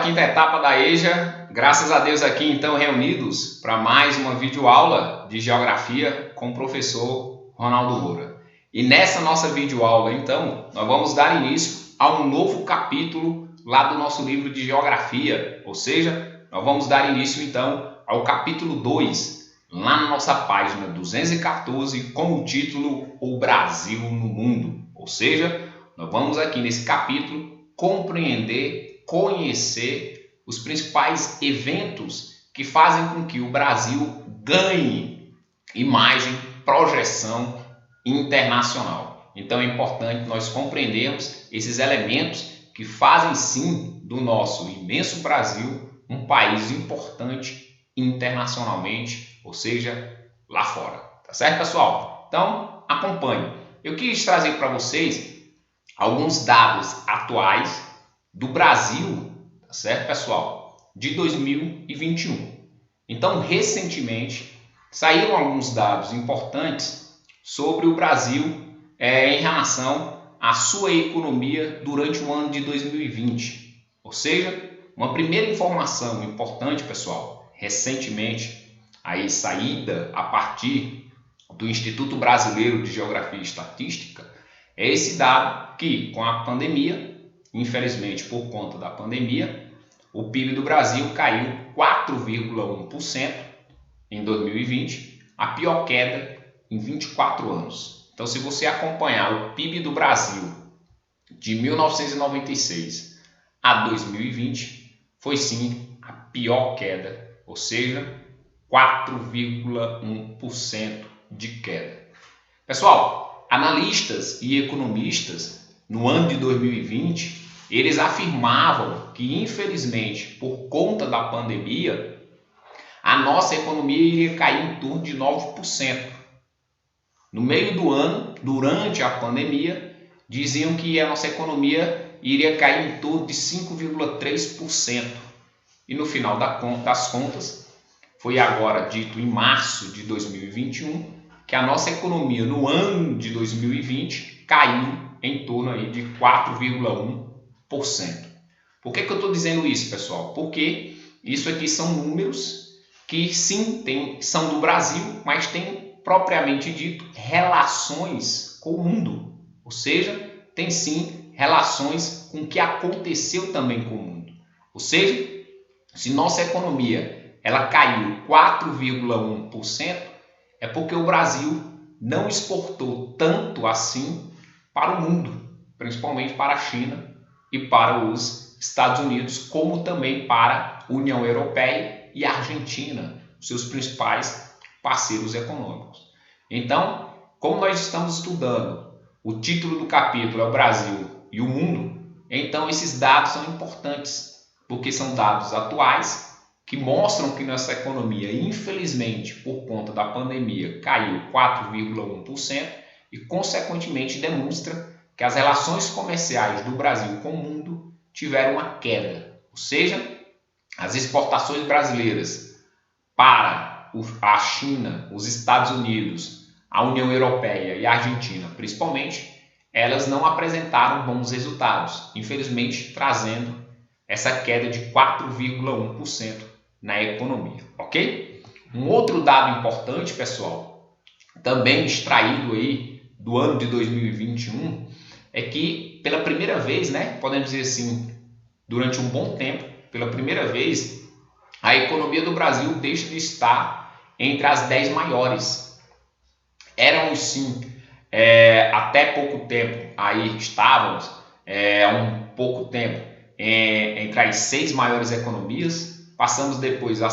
quinta etapa da EJA, graças a Deus aqui então reunidos para mais uma videoaula de Geografia com o professor Ronaldo Moura. E nessa nossa videoaula então, nós vamos dar início a um novo capítulo lá do nosso livro de Geografia, ou seja, nós vamos dar início então ao capítulo 2, lá na nossa página 214, com o título O Brasil no Mundo. Ou seja, nós vamos aqui nesse capítulo compreender, conhecer os principais eventos que fazem com que o Brasil ganhe imagem, projeção internacional. Então é importante nós compreendermos esses elementos que fazem sim do nosso imenso Brasil um país importante internacionalmente, ou seja, lá fora. Tá certo, pessoal? Então, acompanhe. Eu quis trazer para vocês alguns dados atuais do Brasil, tá certo, pessoal? De 2021. Então, recentemente, saíram alguns dados importantes sobre o Brasil em relação à sua economia durante o ano de 2020. Ou seja, uma primeira informação importante, pessoal, recentemente, aí saída a partir do Instituto Brasileiro de Geografia e Estatística, é esse dado que, com a pandemia, infelizmente por conta da pandemia, o PIB do Brasil caiu 4,1% em 2020, a pior queda em 24 anos. Então, se você acompanhar o PIB do Brasil de 1996 a 2020, foi sim a pior queda, ou seja, 4,1% de queda. Pessoal, analistas e economistas no ano de 2020, eles afirmavam que, infelizmente, por conta da pandemia, a nossa economia iria cair em torno de 9%. No meio do ano, durante a pandemia, diziam que a nossa economia iria cair em torno de 5,3%. E no final das contas, foi agora dito em março de 2021, que a nossa economia no ano de 2020 caiu em torno aí de 4,1%. Por que eu estou dizendo isso, pessoal? Porque isso aqui são números que sim são do Brasil, mas têm propriamente dito relações com o mundo. Ou seja, tem sim relações com o que aconteceu também com o mundo. Ou seja, se nossa economia ela caiu 4,1%, é porque o Brasil não exportou tanto assim para o mundo, principalmente para a China e para os Estados Unidos, como também para a União Europeia e a Argentina, seus principais parceiros econômicos. Então, como nós estamos estudando, o título do capítulo é o Brasil e o Mundo, então esses dados são importantes, porque são dados atuais que mostram que nossa economia, infelizmente, por conta da pandemia, caiu 4,1% e, consequentemente, demonstra que as relações comerciais do Brasil com o mundo tiveram uma queda. Ou seja, as exportações brasileiras para a China, os Estados Unidos, a União Europeia e a Argentina, principalmente, elas não apresentaram bons resultados, infelizmente, trazendo essa queda de 4,1% na economia, ok? Um outro dado importante, pessoal, também extraído aí do ano de 2021, é que pela primeira vez, podemos dizer assim, durante um bom tempo, pela primeira vez, a economia do Brasil deixa de estar entre as 10 maiores. Éramos sim, até pouco tempo, aí estávamos, há um pouco tempo, entre as 6 maiores economias, passamos depois a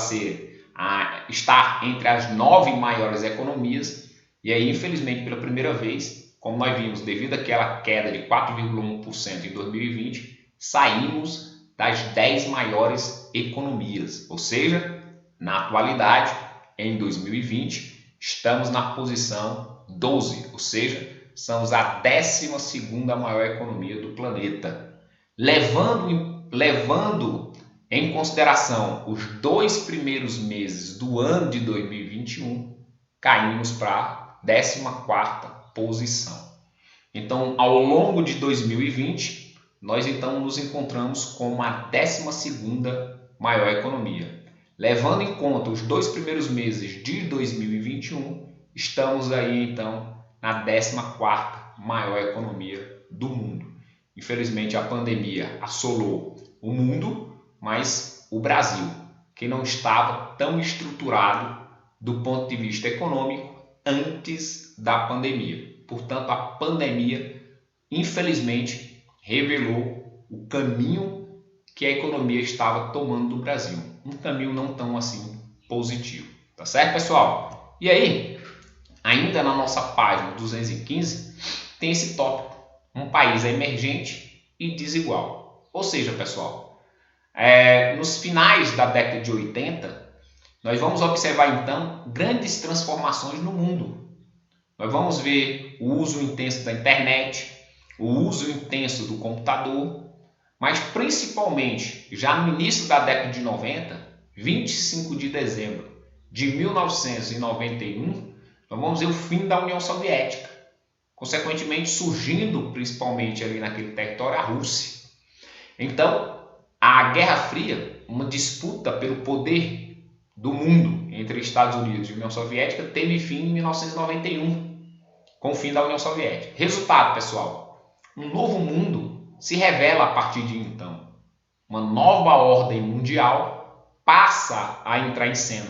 estar entre as 9 maiores economias, e aí, infelizmente, pela primeira vez, como nós vimos, devido àquela queda de 4,1% em 2020, saímos das 10 maiores economias, ou seja, na atualidade, em 2020, estamos na posição 12, ou seja, somos a 12ª maior economia do planeta. Levando em consideração os 2 primeiros meses do ano de 2021, caímos para a 14ª posição. Então, ao longo de 2020, nós então nos encontramos como a 12ª maior economia. Levando em conta os 2 primeiros meses de 2021, estamos aí então na 14ª maior economia do mundo. Infelizmente a pandemia assolou o mundo, mas o Brasil, que não estava tão estruturado do ponto de vista econômico antes da pandemia. Portanto, a pandemia, infelizmente, revelou o caminho que a economia estava tomando no Brasil. Um caminho não tão assim positivo. Tá certo, pessoal? E aí, ainda na nossa página 215, tem esse tópico. Um país emergente e desigual. Ou seja, pessoal, nos finais da década de 80, nós vamos observar então grandes transformações no mundo. Nós vamos ver o uso intenso da internet, o uso intenso do computador, mas principalmente já no início da década de 90, 25 de dezembro de 1991, nós vamos ver o fim da União Soviética, consequentemente surgindo principalmente ali naquele território a Rússia. Então, a Guerra Fria, uma disputa pelo poder do mundo entre Estados Unidos e União Soviética, teve fim em 1991, com o fim da União Soviética. Resultado, pessoal, um novo mundo se revela a partir de então. Uma nova ordem mundial passa a entrar em cena.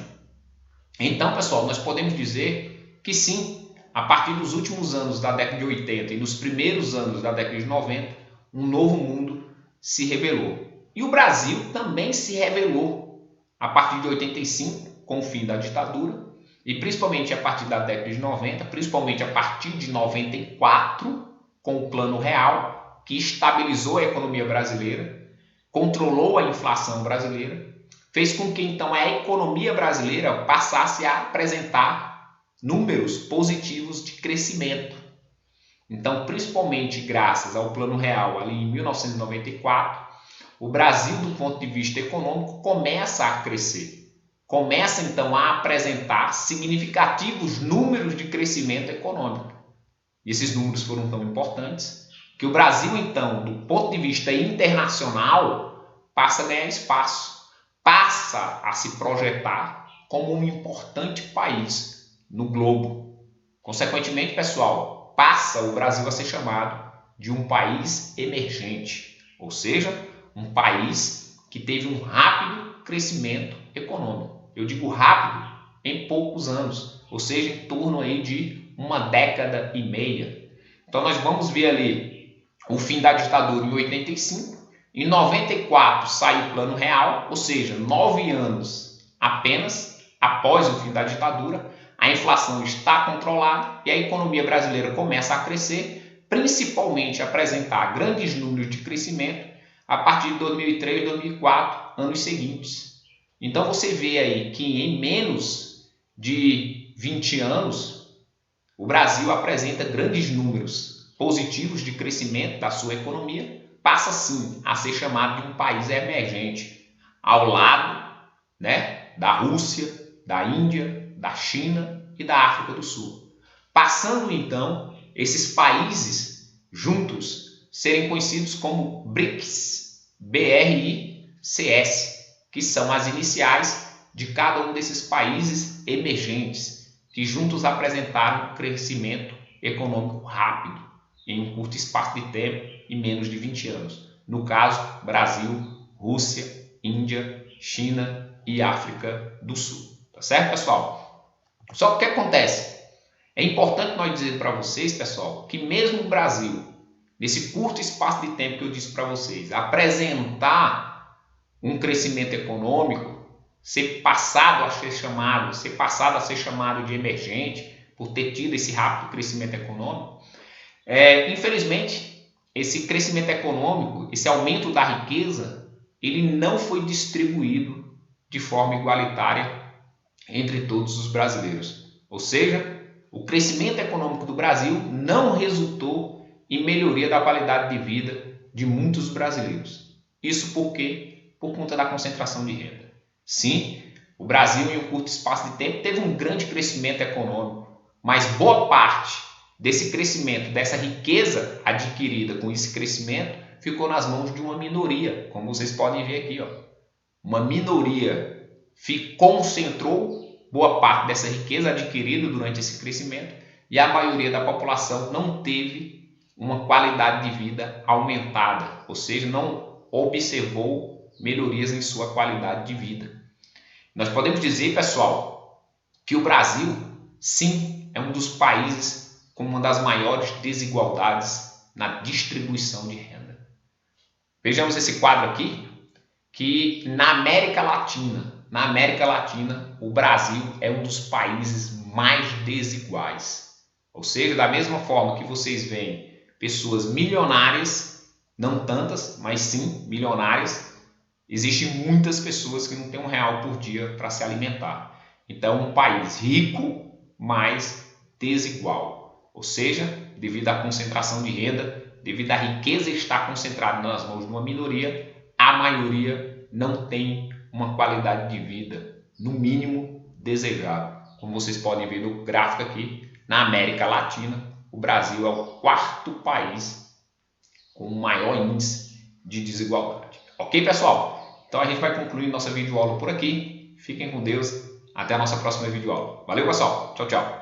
Então, pessoal, nós podemos dizer que sim, a partir dos últimos anos da década de 80 e nos primeiros anos da década de 90, um novo mundo se revelou. E o Brasil também se revelou a partir de 85, com o fim da ditadura, e principalmente a partir da década de 90, principalmente a partir de 94, com o Plano Real, que estabilizou a economia brasileira, controlou a inflação brasileira, fez com que então a economia brasileira passasse a apresentar números positivos de crescimento. Então, principalmente graças ao Plano Real, ali em 1994, o Brasil, do ponto de vista econômico, começa a crescer. Começa, então, a apresentar significativos números de crescimento econômico. E esses números foram tão importantes que o Brasil, então, do ponto de vista internacional, passa a ganhar espaço, passa a se projetar como um importante país no globo. Consequentemente, pessoal, passa o Brasil a ser chamado de um país emergente, ou seja, um país que teve um rápido crescimento econômico. Eu digo rápido em poucos anos, ou seja, em torno aí de uma década e meia. Então nós vamos ver ali o fim da ditadura em 85, em 94 sai o Plano Real, ou seja, 9 anos apenas após o fim da ditadura, a inflação está controlada e a economia brasileira começa a crescer, principalmente apresentar grandes números de crescimento a partir de 2003 e 2004, anos seguintes. Então você vê aí que em menos de 20 anos, o Brasil apresenta grandes números positivos de crescimento da sua economia, passa sim a ser chamado de um país emergente, ao lado, da Rússia, da Índia, da China e da África do Sul. Passando então esses países juntos serem conhecidos como BRICS, BRICS, que são as iniciais de cada um desses países emergentes, que juntos apresentaram um crescimento econômico rápido, em um curto espaço de tempo, em menos de 20 anos. No caso, Brasil, Rússia, Índia, China e África do Sul. Tá certo, pessoal? Só que o que acontece? É importante nós dizer para vocês, pessoal, que mesmo o Brasil, nesse curto espaço de tempo que eu disse para vocês, apresentar um crescimento econômico, ser passado a ser chamado de emergente, por ter tido esse rápido crescimento econômico, infelizmente, esse crescimento econômico, esse aumento da riqueza, ele não foi distribuído de forma igualitária entre todos os brasileiros. Ou seja, o crescimento econômico do Brasil não resultou em melhoria da qualidade de vida de muitos brasileiros. Isso por quê? Por conta da concentração de renda. Sim, o Brasil, em um curto espaço de tempo, teve um grande crescimento econômico, mas boa parte desse crescimento, dessa riqueza adquirida com esse crescimento, ficou nas mãos de uma minoria, como vocês podem ver aqui, ó. Uma minoria concentrou boa parte dessa riqueza adquirida durante esse crescimento e a maioria da população não teve uma qualidade de vida aumentada, ou seja, não observou melhorias em sua qualidade de vida. Nós podemos dizer, pessoal, que o Brasil, sim, é um dos países com uma das maiores desigualdades na distribuição de renda. Vejamos esse quadro aqui, que na América Latina, o Brasil é um dos países mais desiguais. Ou seja, da mesma forma que vocês veem pessoas milionárias, não tantas, mas sim milionárias, existem muitas pessoas que não têm R$1 por dia para se alimentar. Então, um país rico, mas desigual. Ou seja, devido à concentração de renda, devido à riqueza estar concentrada nas mãos de uma minoria, a maioria não tem uma qualidade de vida, no mínimo, desejada. Como vocês podem ver no gráfico aqui, na América Latina, o Brasil é o 4º país com o maior índice de desigualdade. Ok, pessoal? Então a gente vai concluir nossa videoaula por aqui. Fiquem com Deus. Até a nossa próxima videoaula. Valeu, pessoal. Tchau, tchau.